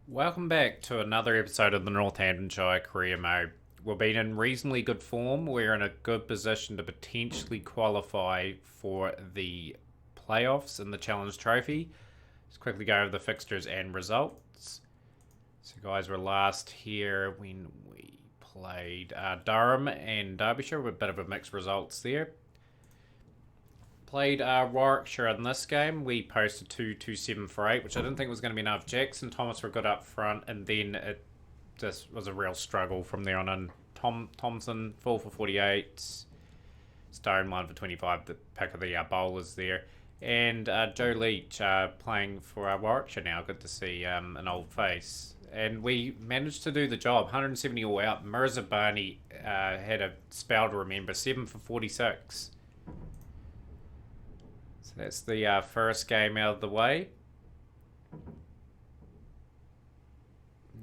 Welcome back to another episode of the Northamptonshire Career Mode. We've been in reasonably good form. We're in a good position to potentially qualify for the playoffs in the Challenge Trophy. Let's quickly go over the fixtures and results. So, guys, we're last here when we played Durham and Derbyshire with a bit of a mixed results there. Played Warwickshire in this game. We posted 2-2-7 for 8, which I didn't think was going to be enough. Jackson Thomas were good up front, and then it just was a real struggle from there on in. Thompson, 4 for 48. Stone, 1 for 25, the pick of the bowlers there. And Joe Leach playing for Warwickshire now. Good to see an old face. And we managed to do the job. 170 all out. Mirza Barney had a spell to remember. 7 for 46. So that's the first game out of the way.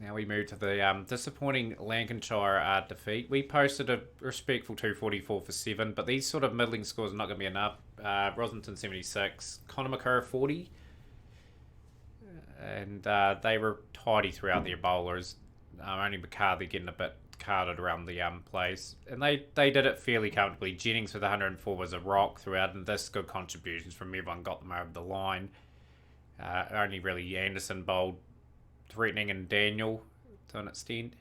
Now we move to the disappointing Lancashire defeat. We posted a respectful 244 for 7, but these sort of middling scores are not going to be enough. Rosington 76, Conor McCurr 40, and they were tidy throughout their bowlers. Only McCarthy getting a bit carded around the place, and they did it fairly comfortably. Jennings with 104 was a rock throughout, and this good contributions from everyone got them over the line. Only really Anderson bowled threatening and Daniel to an extent.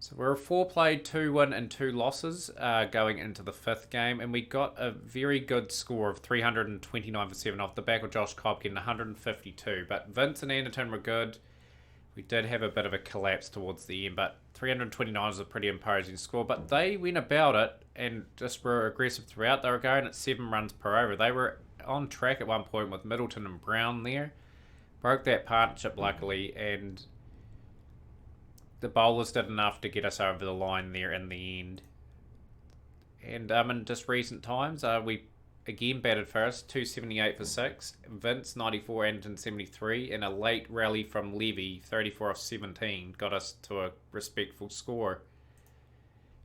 So we're a 4 played, 2 win and 2 losses going into the 5th game, and we got a very good score of 329 for 7 off the back of Josh Cobb getting 152, but Vince and Anderton were good. We did have a bit of a collapse towards the end, but 329 was a pretty imposing score. But they went about it and just were aggressive throughout. They were going at 7 runs per over. They were on track at one point with Middleton and Brown there. Broke that partnership, luckily, and the bowlers did enough to get us over the line there in the end. And in just recent times, we again batted first, 278 for 6. Vince 94, Anderton 73, and a late rally from Levy, 34 off 17, got us to a respectful score.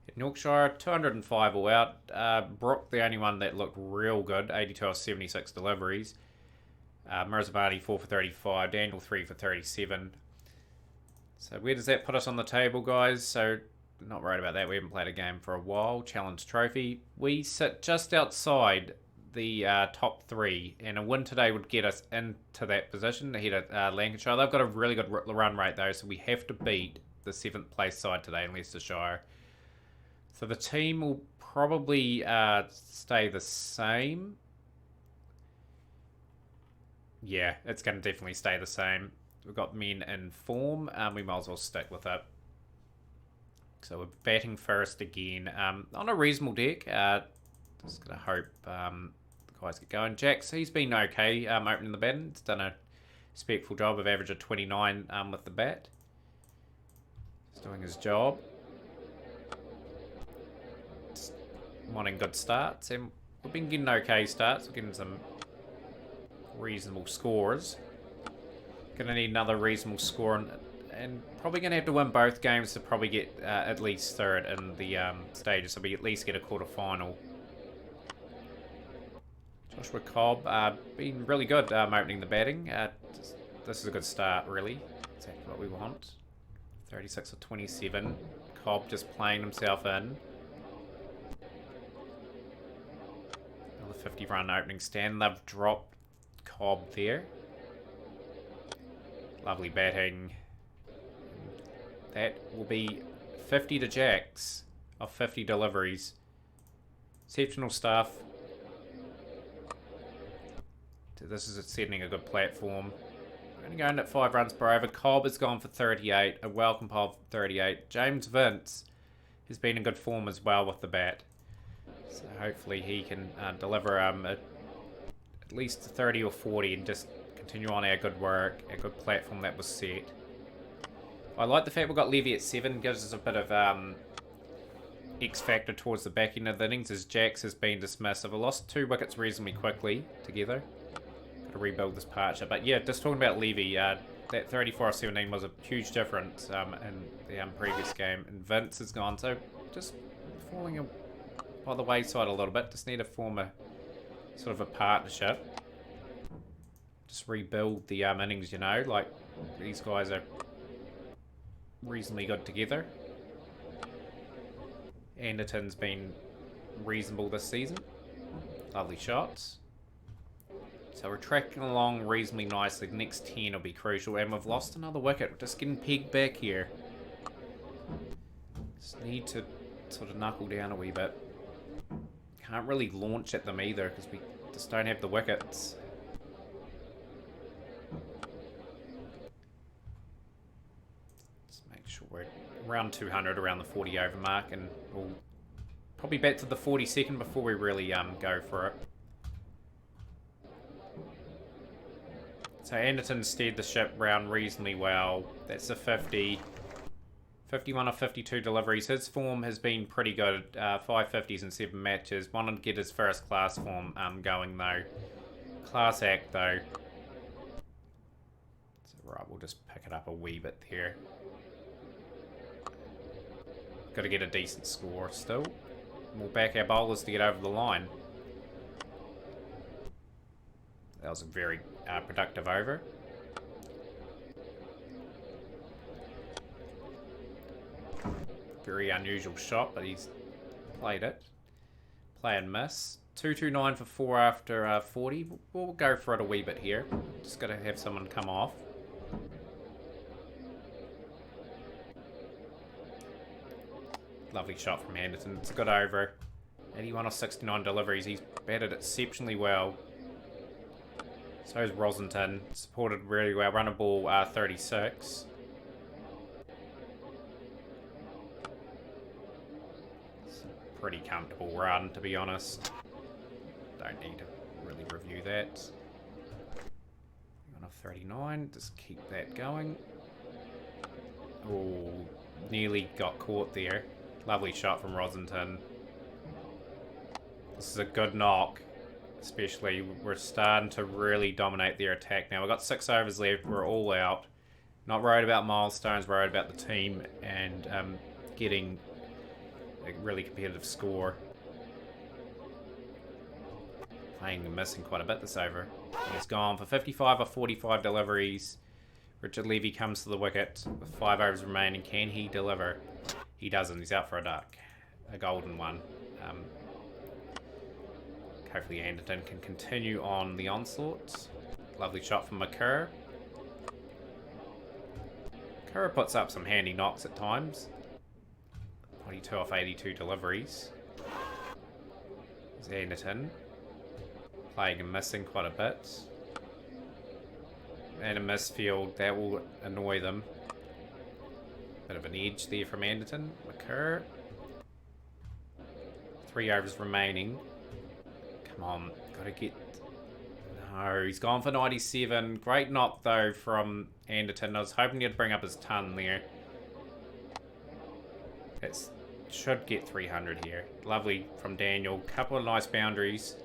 In Yorkshire, 205 all out. Brook, the only one that looked real good, 82 off 76 deliveries. Mirzabani 4 for 35, Daniel 3 for 37. So where does that put us on the table, guys? So not worried about that. We haven't played a game for a while. Challenge Trophy. We sit just outside the top 3, and a win today would get us into that position ahead of Lancashire. They've got a really good run rate though, so we have to beat the 7th place side today in Leicestershire. So the team will probably stay the same. Yeah, it's going to definitely stay the same. We've got men in form. We might as well stick with it. So we're batting first again on a reasonable deck. Just going to hope the guys get going. Jax, he's been okay opening the bat. He's done a respectful job of average of 29 with the bat. He's doing his job. Just wanting good starts. And we've been getting okay starts. We're getting some reasonable scores. Going to need another reasonable score, and probably going to have to win both games to probably get at least third in the stages, so we at least get a quarterfinal. Joshua Cobb been really good opening the batting. This is a good start, really. Exactly what we want. 36 or 27. Cobb just playing himself in. Another 50 run opening stand. They've dropped Cobb there. Lovely batting. That will be 50 to Jax of 50 deliveries. Exceptional stuff. This is setting a good platform. Only going at 5 runs per over. Cobb has gone for 38. A welcome pile for 38. James Vince has been in good form as well with the bat. So hopefully he can deliver at least 30 or 40 and just continue on our good work, our good platform that was set. I like the fact we've got Levy at 7, gives us a bit of X factor towards the back end of the innings as Jax has been dismissive. I lost 2 wickets reasonably quickly together. Got to rebuild this partnership. But yeah, just talking about Levy, that 34 of 17 was a huge difference in the previous game. And Vince has gone, so just falling by the wayside a little bit. Just need to form a sort of a partnership. just rebuild the innings, you know. Like, these guys are reasonably good together. Anderton's been reasonable this season. Lovely shots. So we're tracking along reasonably nicely. The next 10 will be crucial. And we've lost another wicket. We're just getting pegged back here. Just need to sort of knuckle down a wee bit. Can't really launch at them either because we just don't have the wickets. Let's make sure we're around 200, around the 40 over mark, and we'll probably back to the 42nd before we really go for it. So Anderton steered the ship round reasonably well. That's a 50. 51 of 52 deliveries. His form has been pretty good. 5 50s in 7 matches. Wanted to get his first class form going though. Class act though. So right, we'll just pick it up a wee bit there. Got to get a decent score still. We'll back our bowlers to get over the line. That was a very productive over. Very unusual shot, but he's played it. Play and miss. 229 for 4 after 40. We'll go for it a wee bit here. Just got to have someone come off. Lovely shot from Anderton. It's a good over. 81 of 69 deliveries. He's batted exceptionally well. So is Rosington. Supported really well. Run a ball 36. Pretty comfortable run, to be honest. Don't need to really review that. 1 of 39, just keep that going. Oh, nearly got caught there. Lovely shot from Rosington. This is a good knock, especially we're starting to really dominate their attack now. We've got 6 overs left, we're all out. Not worried about milestones, worried about the team and getting a really competitive score. Playing and missing quite a bit this over. He's gone for 55 of 45 deliveries. Richard Levy comes to the wicket with 5 overs remaining. Can he deliver? He doesn't. He's out for a duck. A golden one. Hopefully Anderton can continue on the onslaught. Lovely shot from McCurr. McCurr puts up some handy knocks at times. 22 off 82 deliveries. There's Anderton. Playing and missing quite a bit. And a misfield, that will annoy them. Bit of an edge there from Anderton. McCurr. 3 overs remaining. Come on, gotta get... No, he's gone for 97. Great knock though from Anderton. I was hoping he'd bring up his ton there. That should get 300 here. Lovely from Daniel. Couple of nice boundaries.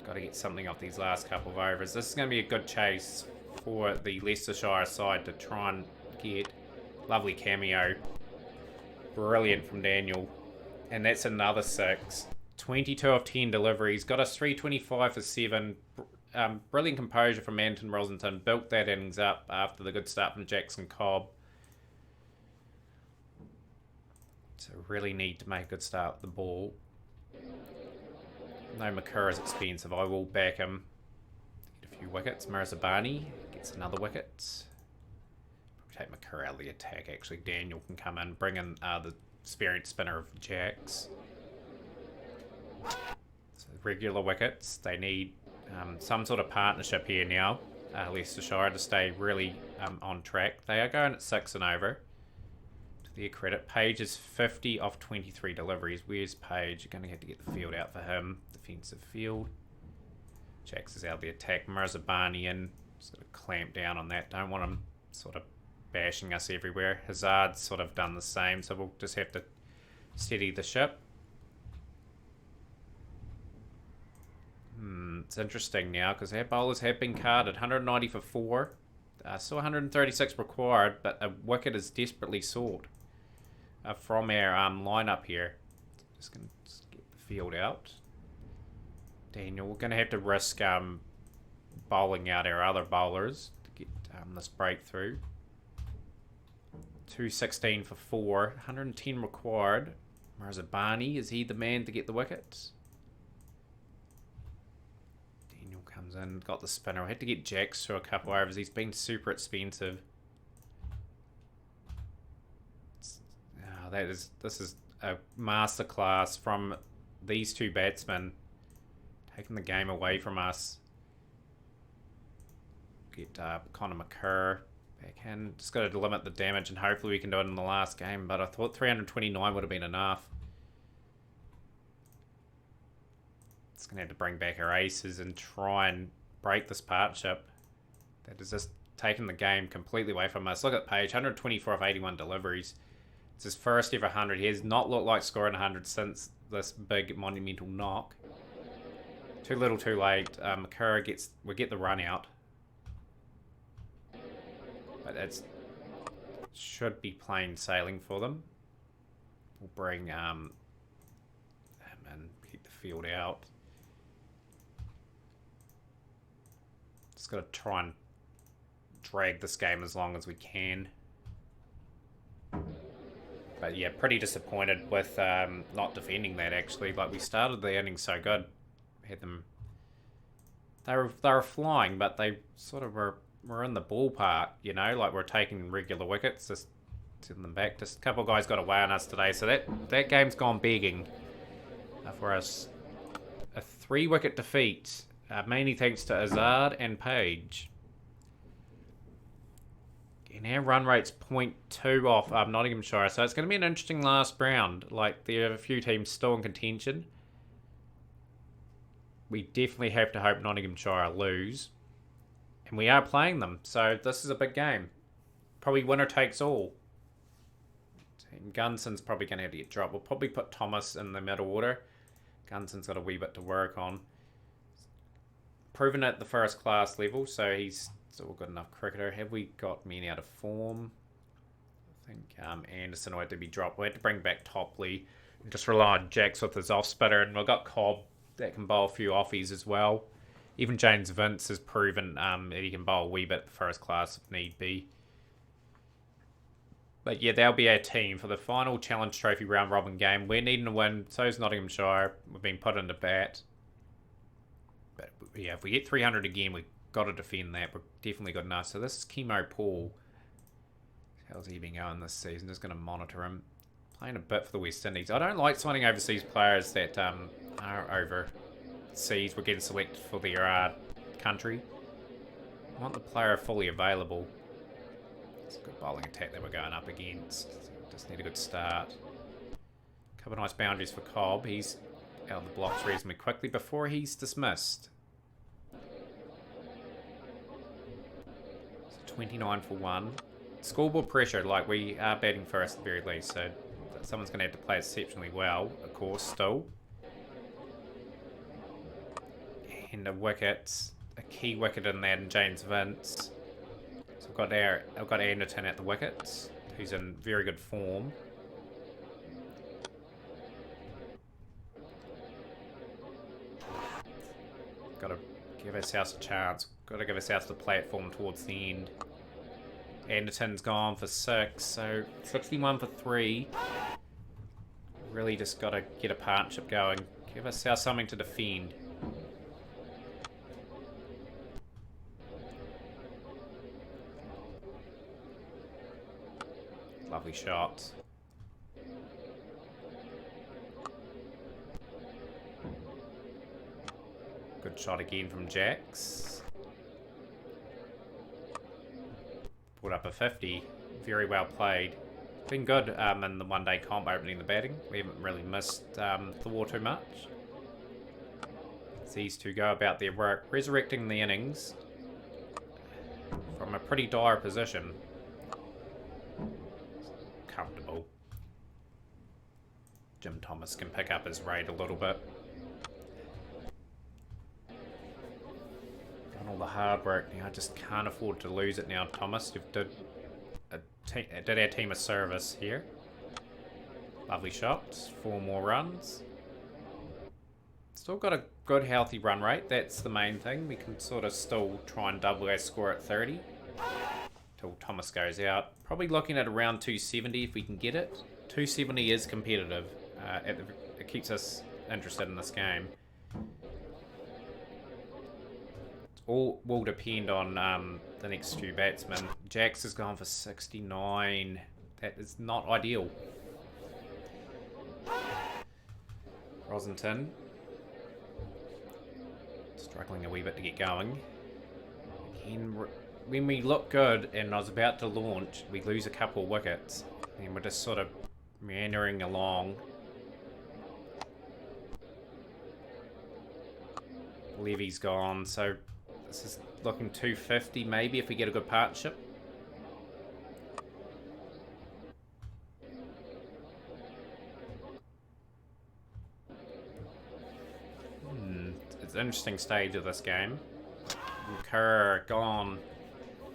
Got to get something off these last couple of overs. This is going to be a good chase for the Leicestershire side to try and get. Lovely cameo. Brilliant from Daniel. And that's another 6. 22 of 10 deliveries. Got us 325 for 7. Brilliant composure from Anton Rosington. Built that innings up after the good start from Jackson Cobb. So really need to make a good start with the ball. No, McCurr is expensive. I will back him. Get a few wickets. Mirzabani gets another wicket. Probably take McCurr out of the attack, actually. Daniel can come in. Bring in the experienced spinner of Jacks. So regular wickets. They need some sort of partnership here now. Leicestershire to stay really on track. They are going at 6 and over. Their credit. Page is 50 off 23 deliveries. Where's Page? You're going to have to get the field out for him. Defensive field. Jacks is out of the attack. Mirzabani in. Just got to clamp down on that. Don't want him sort of bashing us everywhere. Hazard's sort of done the same, so we'll just have to steady the ship. It's interesting now because our bowlers have been carded. 190 for 4. Still 136 required, but a wicket is desperately sought. From our lineup here. Just going to get the field out. Daniel, we're going to have to risk bowling out our other bowlers to get this breakthrough. 216 for 4, 110 required. Marzabani, is he the man to get the wickets? Daniel comes in, got the spinner. I had to get Jax through a couple overs. He's been super expensive. This is a masterclass from these two batsmen, taking the game away from us. Get Connor McCurr back in. Just got to limit the damage, and hopefully we can do it in the last game. But I thought 329 would have been enough. It's going to have to bring back our aces and try and break this partnership that is just taking the game completely away from us. Look at Page, 124 of 81 deliveries. It's his first ever 100. He has not looked like scoring 100 since this big monumental knock. Too little, too late. McCurr we get the run out. But it should be plain sailing for them. We'll bring him and keep the field out. Just got to try and drag this game as long as we can. But yeah, pretty disappointed with not defending that, actually. Like, we started the innings so good. Had them... They were flying, but they sort of were in the ballpark, you know? Like, we're taking regular wickets, just sending them back. Just a couple of guys got away on us today, so that game's gone begging for us. A 3-wicket defeat, mainly thanks to Azad and Page. And our run rate's 0.2 off Nottinghamshire, so it's going to be an interesting last round. Like, there are a few teams still in contention. We definitely have to hope Nottinghamshire lose. And we are playing them, so this is a big game. Probably winner takes all. And Gunson's probably going to have to get dropped. We'll probably put Thomas in the middle order. Gunson's got a wee bit to work on. Proven at the first class level, so he's still a good enough cricketer. Have we got many out of form? I think Anderson will have to be dropped. We had to bring back Topley and just rely on Jax with his off spitter. And we've got Cobb that can bowl a few offies as well. Even James Vince has proven that he can bowl a wee bit first class if need be. But yeah, that'll be our team for the final Challenge Trophy round robin game. We're needing to win. So is Nottinghamshire. We've been put into bat. But yeah, if we get 300 again, we've got to defend that. We're definitely good enough. So this is Chemo Paul. How's he been going this season? Just going to monitor him. Playing a bit for the West Indies. I don't like signing overseas players that are overseas. We're getting selected for their country. I want the player fully available. It's a good bowling attack that we're going up against. Just need a good start. Couple of nice boundaries for Cobb. He's out of the blocks reasonably quickly before he's dismissed. So 29 for 1. Scoreboard pressure, like we are batting first at the very least, so someone's going to have to play exceptionally well, of course, still. And a wicket, a key wicket in that, and James Vince. So I've got Anderton at the wickets, who's in very good form. Got to give ourselves a chance. Got to give ourselves the platform towards the end. Anderton's gone for 6, so 61 for 3. Really just got to get a partnership going. Give ourselves something to defend. Lovely shot. Good shot again from Jax. Put up a 50. Very well played. Been good in the one-day comp opening the batting. We haven't really missed Thor too much. It's these two go about their work, resurrecting the innings from a pretty dire position. Comfortable. Jim Thomas can pick up his rate a little bit. Done all the hard work now. I just can't afford to lose it now, Thomas. You've did our team a service here. Lovely shots. 4 more runs. Still got a good healthy run rate. That's the main thing. We can sort of still try and double our score at 30 till Thomas goes out. Probably looking at around 270 if we can get it. 270 is competitive. It keeps us interested in this game. All will depend on the next few batsmen. Jax has gone for 69. That is not ideal. Rosington struggling a wee bit to get going. Again, when we look good and I was about to launch, we lose a couple of wickets. And we're just sort of meandering along. Levy's gone, so this is looking 250 maybe if we get a good partnership. It's an interesting stage of this game. Kerr gone.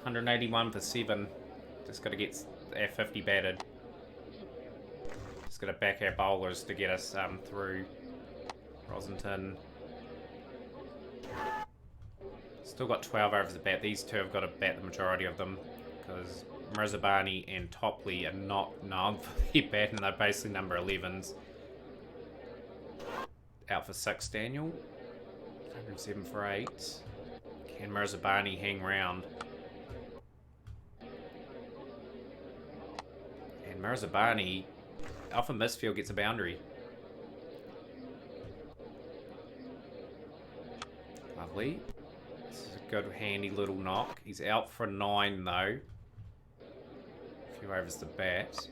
181 for 7. Just got to get our 50 batted. Just got to back our bowlers to get us through. Rosington. Still got 12 overs to bat. These two have got to bat the majority of them because Mirzabani and Topley are not known for their batting. They're basically number 11s. Out for 6, Daniel. 107 for 8. Can Mirzabani hang round? And Mirzabani, off a misfield, gets a boundary. Lovely. This is a good, handy little knock. He's out for 9, though. A few overs to bat.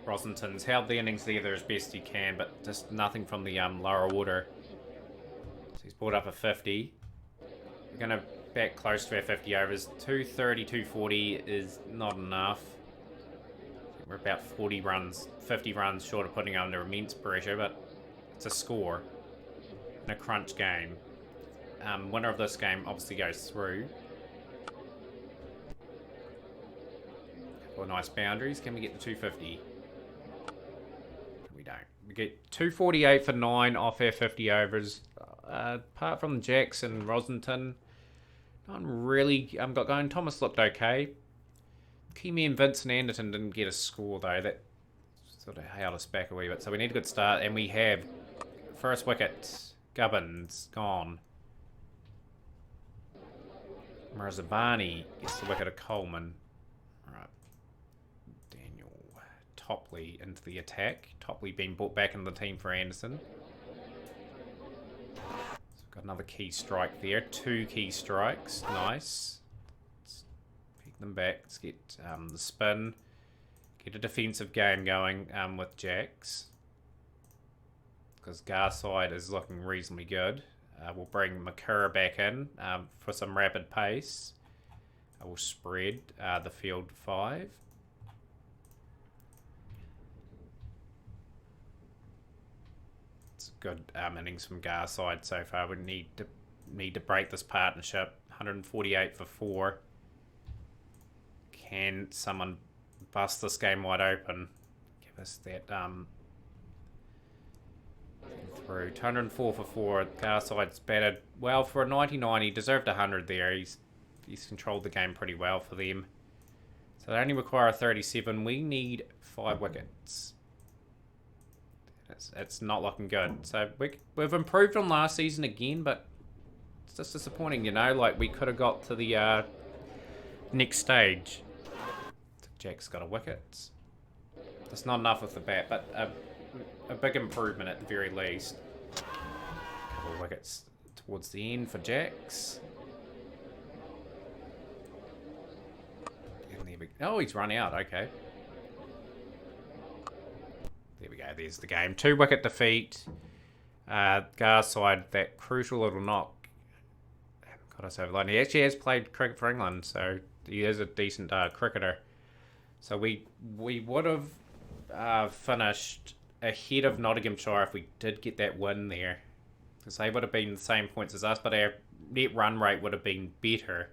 Rosington's held the innings together as best he can, but just nothing from the lower order. So he's brought up a 50. We're going to bat close to our 50 overs. 230, 240 is not enough. We're about 40 runs, 50 runs short of putting under immense pressure, but it's a score in a crunch game. Winner of this game obviously goes through. A couple of nice boundaries. Can we get to 250? We don't. We get 248 for 9 off our 50 overs. Apart from Jax and Rosington, not really got going. Thomas looked okay. Kimi and Vincent Anderton didn't get a score though. That sort of held us back a wee bit. So we need a good start, and we have first wicket. Gubbins gone. Mirzabani gets the wicket of Coleman. Right. Daniel Topley into the attack. Topley being brought back into the team for Anderson. So we've got another key strike there. 2 key strikes. Nice. Let's pick them back. Let's get the spin. Get a defensive game going with Jax. Because Garside is looking reasonably good. We'll bring Makura back in for some rapid pace. We'll spread the field 5. It's a good innings from Garside so far. We need to break this partnership. 148 for 4. Can someone bust this game wide open? Give us that through. 204 for 4. Garside's batted well for a 99. He deserved 100 there. He's controlled the game pretty well for them. So they only require a 37. We need 5 wickets. It's not looking good. So we've improved on last season again, but it's just disappointing, you know. Like, we could have got to the next stage. Jack's got a wicket. That's not enough with the bat, but a big improvement at the very least. A couple of wickets towards the end for Jax. And there we go. Oh, he's run out. Okay. There we go. There's the game. 2 wicket defeat. Garside, that crucial little knock got us over the line. He actually has played cricket for England, so he is a decent cricketer. So we would have finished ahead of Nottinghamshire if we did get that win there. Because they would have been the same points as us, but our net run rate would have been better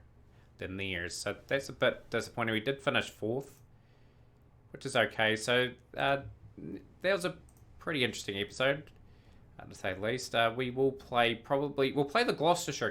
than theirs. So that's a bit disappointing. We did finish 4th, which is okay. So that was a pretty interesting episode, to say the least. We'll play the Gloucestershire